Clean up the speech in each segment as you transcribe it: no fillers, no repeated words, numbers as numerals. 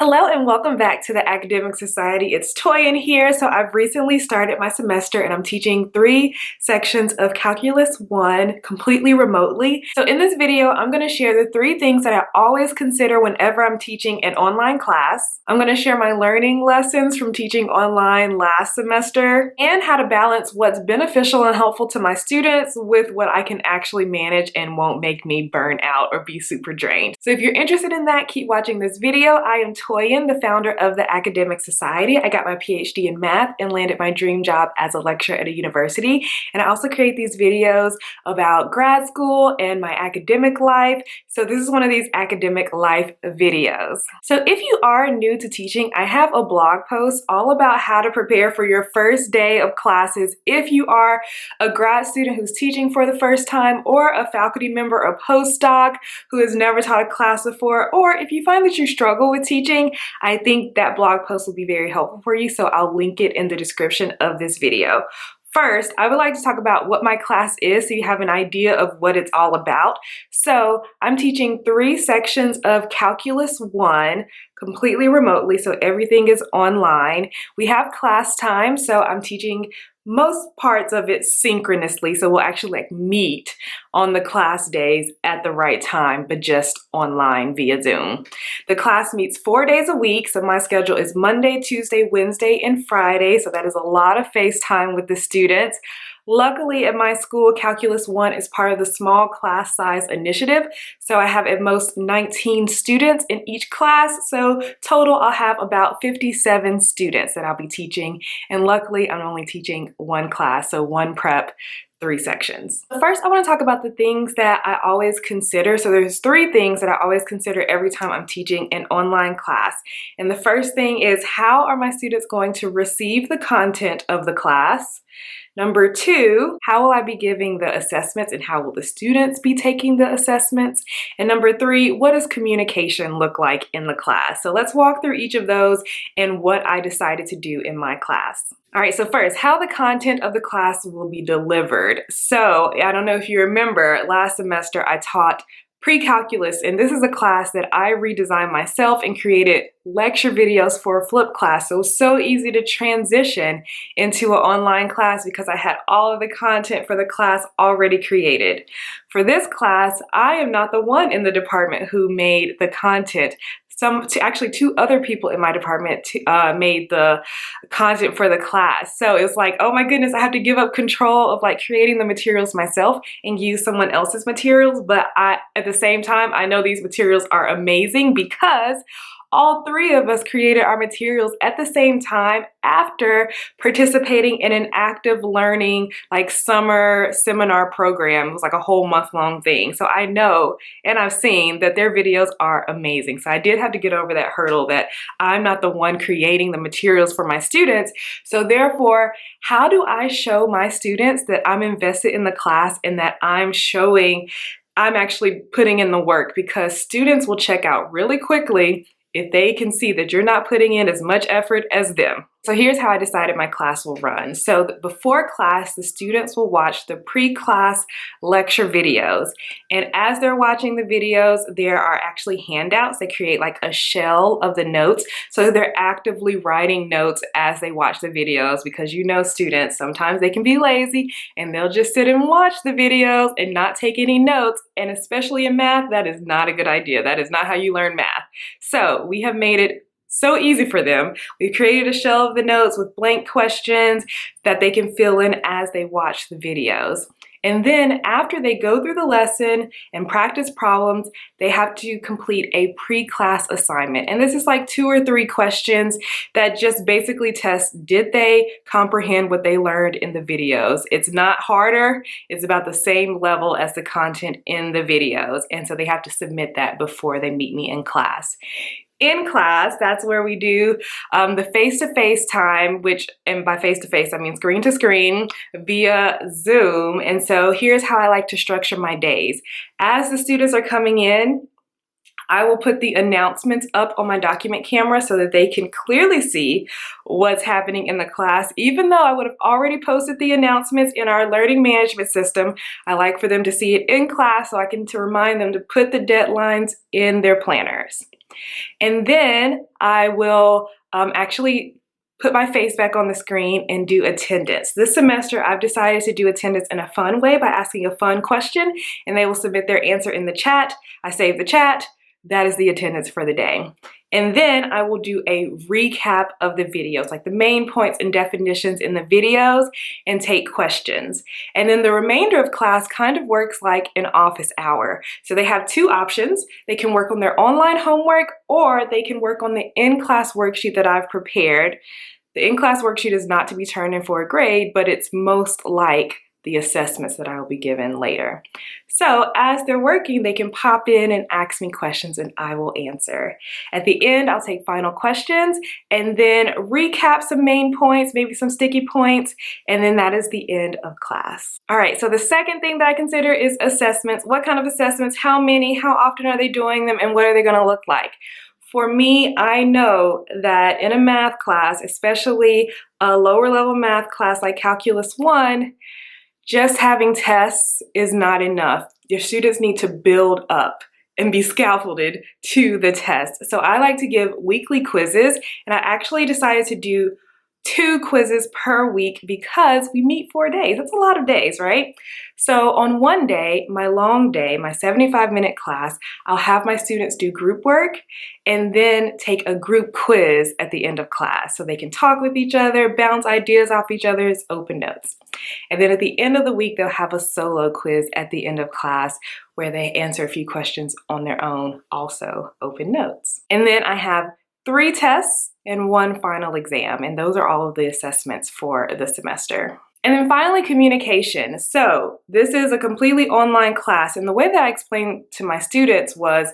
Hello and welcome back to the Academic Society. It's Toyin here. So I've recently started my semester and I'm teaching 3 sections of Calculus 1 completely remotely. So in this video, I'm going to share the 3 things that I always consider whenever I'm teaching an online class. I'm going to share my learning lessons from teaching online last semester and how to balance what's beneficial and helpful to my students with what I can actually manage and won't make me burn out or be super drained. So if you're interested in that, keep watching this video. I am Toyin, the founder of the Academic Society. I got my PhD in math and landed my dream job as a lecturer at a university. And I also create these videos about grad school and my academic life. So this is one of these academic life videos. So if you are new to teaching, I have a blog post all about how to prepare for your first day of classes if you are a grad student who's teaching for the first time, or a faculty member or postdoc who has never taught a class before, or if you find that you struggle with teaching, I think that blog post will be very helpful for you, so I'll link it in the description of this video. First, I would like to talk about what my class is so you have an idea of what it's all about. So I'm teaching 3 sections of Calculus 1 completely remotely, so everything is online. We have class time, so I'm teaching most parts of it synchronously, so we'll actually meet on the class days at the right time, but just online via Zoom. The class meets 4 days a week, so my schedule is Monday, Tuesday, Wednesday, and Friday, so that is a lot of FaceTime with the students. Luckily at my school, Calculus 1 is part of the small class size initiative, so I have at most 19 students in each class, so total I'll have about 57 students that I'll be teaching, and luckily I'm only teaching 1 class, so 1 prep, 3 sections. First, I want to talk about the things that I always consider. So there's 3 things that I always consider every time I'm teaching an online class. And the first thing is, how are my students going to receive the content of the class? Number 2, how will I be giving the assessments and how will the students be taking the assessments? And number 3, what does communication look like in the class? So let's walk through each of those and what I decided to do in my class. All right, so first, how the content of the class will be delivered. So I don't know if you remember, last semester I taught pre-calculus, and this is a class that I redesigned myself and created lecture videos for a flipped class. So it was so easy to transition into an online class because I had all of the content for the class already created. For this class, I am not the one in the department who made the content. Actually 2 other people in my department made the content for the class. So it was like, oh my goodness, I have to give up control of creating the materials myself and use someone else's materials. But at the same time, I know these materials are amazing because all 3 of us created our materials at the same time after participating in an active learning summer seminar program. It was a whole month-long thing. So I know and I've seen that their videos are amazing. So I did have to get over that hurdle that I'm not the one creating the materials for my students. So therefore, how do I show my students that I'm invested in the class and that I'm actually putting in the work? Because students will check out really quickly if they can see that you're not putting in as much effort as them. So here's how I decided my class will run. So before class, the students will watch the pre-class lecture videos. And as they're watching the videos, there are actually handouts that create a shell of the notes. So they're actively writing notes as they watch the videos, because students, sometimes they can be lazy and they'll just sit and watch the videos and not take any notes. And especially in math, that is not a good idea. That is not how you learn math. So we have made it so easy for them. We've created a shell of the notes with blank questions that they can fill in as they watch the videos. And then after they go through the lesson and practice problems, they have to complete a pre-class assignment. And this is 2 or 3 questions that just basically test, did they comprehend what they learned in the videos? It's not harder. It's about the same level as the content in the videos. And so they have to submit that before they meet me in class. In class, that's where we do the face-to-face time, and by face-to-face, I mean screen to screen via Zoom. And so here's how I like to structure my days. As the students are coming in, I will put the announcements up on my document camera so that they can clearly see what's happening in the class. Even though I would have already posted the announcements in our learning management system, I like for them to see it in class so I can remind them to put the deadlines in their planners. And then I will actually put my face back on the screen and do attendance. This semester, I've decided to do attendance in a fun way by asking a fun question, and they will submit their answer in the chat. I save the chat. That is the attendance for the day. And then I will do a recap of the videos, like the main points and definitions in the videos, and take questions. And then the remainder of class kind of works like an office hour. So they have two options. They can work on their online homework, or they can work on the in-class worksheet that I've prepared. The in-class worksheet is not to be turned in for a grade, but it's most like the assessments that I will be given later. So as they're working, they can pop in and ask me questions and I will answer. At the end, I'll take final questions and then recap some main points, maybe some sticky points, and then that is the end of class. All right, so the second thing that I consider is assessments. What kind of assessments? How many? How often are they doing them? And what are they gonna look like? For me, I know that in a math class, especially a lower level math class like Calculus 1, just having tests is not enough. Your students need to build up and be scaffolded to the test. So I like to give weekly quizzes, and I actually decided to do 2 quizzes per week because we meet 4 days. That's a lot of days, right? So on one day, my long day, my 75-minute class, I'll have my students do group work and then take a group quiz at the end of class so they can talk with each other, bounce ideas off each other's open notes. And then at the end of the week, they'll have a solo quiz at the end of class where they answer a few questions on their own, also open notes. And then I have 3 tests and 1 final exam, and those are all of the assessments for the semester. And then finally, communication. So this is a completely online class, and the way that I explained to my students was,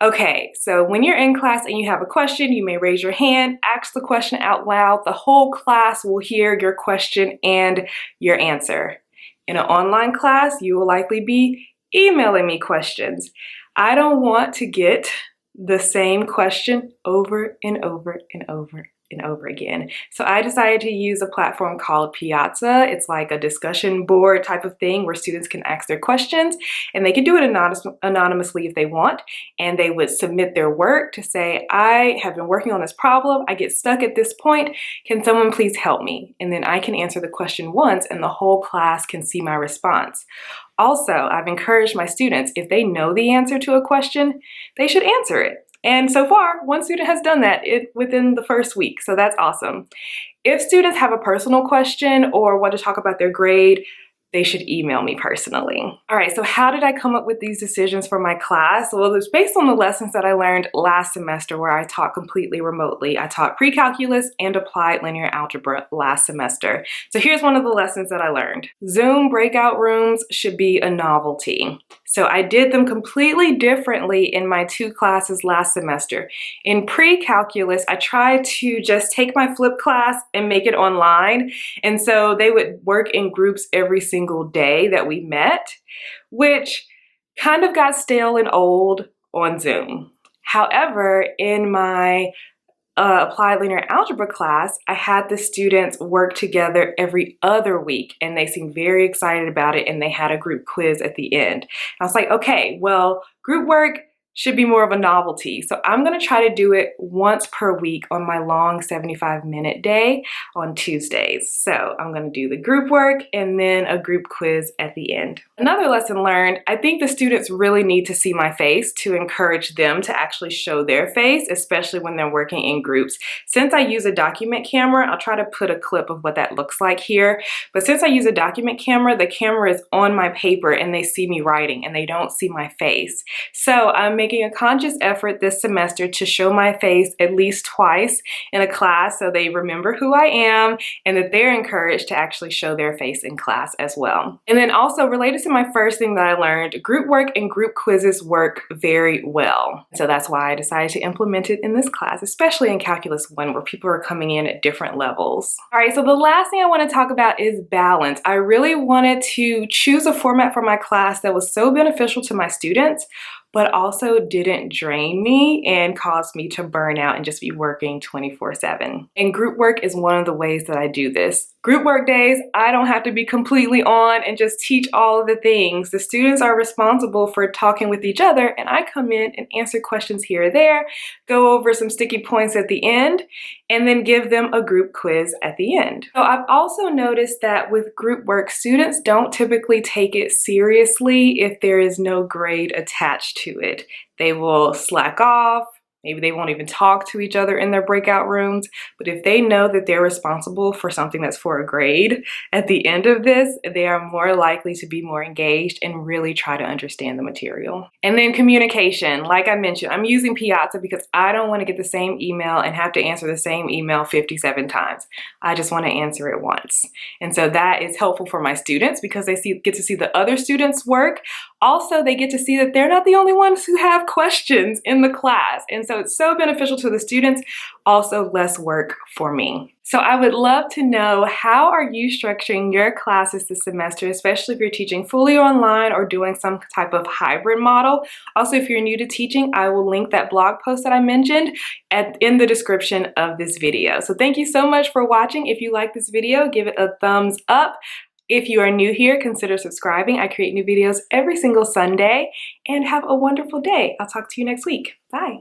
okay, so when you're in class and you have a question, you may raise your hand, ask the question out loud. The whole class will hear your question and your answer. In an online class, you will likely be emailing me questions. I don't want to get the same question over and over and over and over again. So I decided to use a platform called Piazza. It's like a discussion board type of thing where students can ask their questions, and they can do it anonymously if they want. And they would submit their work to say, I have been working on this problem. I get stuck at this point. Can someone please help me? And then I can answer the question once and the whole class can see my response. Also, I've encouraged my students, if they know the answer to a question, they should answer it. And so far, 1 student has done that within the first week, so that's awesome. If students have a personal question or want to talk about their grade, they should email me personally. All right, so how did I come up with these decisions for my class? Well, it's based on the lessons that I learned last semester where I taught completely remotely. I taught pre-calculus and applied linear algebra last semester. So here's one of the lessons that I learned. Zoom breakout rooms should be a novelty. So I did them completely differently in my 2 classes last semester. In pre-calculus, I tried to just take my flipped class and make it online. And so they would work in groups every single day that we met, which kind of got stale and old on Zoom. However, in my applied linear algebra class, I had the students work together every other week, and they seemed very excited about it, and they had a group quiz at the end. I was like, okay, well, group work should be more of a novelty. So I'm gonna try to do it once per week on my long 75-minute day on Tuesdays. So I'm gonna do the group work and then a group quiz at the end. Another lesson learned, I think the students really need to see my face to encourage them to actually show their face, especially when they're working in groups. Since I use a document camera, I'll try to put a clip of what that looks like here. But since I use a document camera, the camera is on my paper and they see me writing and they don't see my face. So I'm making a conscious effort this semester to show my face at least twice in a class so they remember who I am and that they're encouraged to actually show their face in class as well. And then also related to my first thing that I learned, group work and group quizzes work very well. So that's why I decided to implement it in this class, especially in Calculus 1 where people are coming in at different levels. All right, so the last thing I want to talk about is balance. I really wanted to choose a format for my class that was so beneficial to my students, but also didn't drain me and caused me to burn out and just be working 24/7. And group work is one of the ways that I do this. Group work days, I don't have to be completely on and just teach all of the things. The students are responsible for talking with each other, and I come in and answer questions here or there, go over some sticky points at the end, and then give them a group quiz at the end. So I've also noticed that with group work, students don't typically take it seriously if there is no grade attached to it. They will slack off. Maybe they won't even talk to each other in their breakout rooms, but if they know that they're responsible for something that's for a grade at the end of this, they are more likely to be more engaged and really try to understand the material. And then communication, like I mentioned, I'm using Piazza because I don't want to get the same email and have to answer the same email 57 times. I just want to answer it once. And so that is helpful for my students because they get to see the other students' work. Also, they get to see that they're not the only ones who have questions in the class. And so it's so beneficial to the students, also less work for me. So I would love to know, how are you structuring your classes this semester, especially if you're teaching fully online or doing some type of hybrid model. Also, if you're new to teaching, I will link that blog post that I mentioned in the description of this video. So thank you so much for watching. If you like this video, give it a thumbs up. If you are new here, consider subscribing. I create new videos every single Sunday, and have a wonderful day. I'll talk to you next week. Bye.